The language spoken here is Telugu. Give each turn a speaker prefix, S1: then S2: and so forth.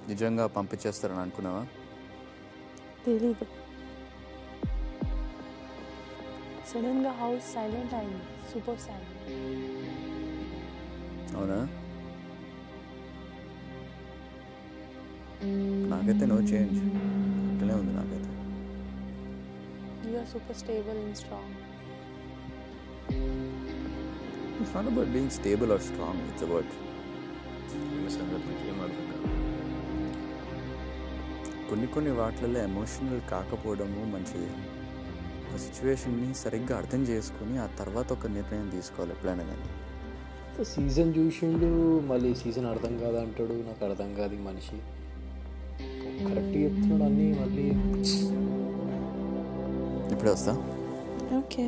S1: నిజంగా పంపించేస్తారని అనుకున్నావా?
S2: తెలీదు. సడన్గా హౌస్ సైలెంట్ అయింది, సూపర్ సైలెంట్.
S1: అవునా? నాకైతే నో చేంజ్, అట్లనే ఉంది నాకైతే.
S2: You are super stable and strong.
S1: It's not about being stable or strong. It's about కొన్ని వాటిలలో ఎమోషనల్ కాకపోవడము మంచిది. ఒక సిచ్యువేషన్ని సరిగ్గా అర్థం చేసుకుని ఆ తర్వాత ఒక నిర్ణయం తీసుకోవాలి ఎప్పుడైనా కానీ.
S3: సీజన్ చూసిండు, మళ్ళీ సీజన్ అర్థం కాదు అంటాడు. నాకు అర్థం కాదు ఈ మనిషి, కరెక్ట్గా చెప్తున్నాడు అన్నీ. మళ్ళీ
S1: ఇప్పుడే వస్తా.
S2: ఓకే.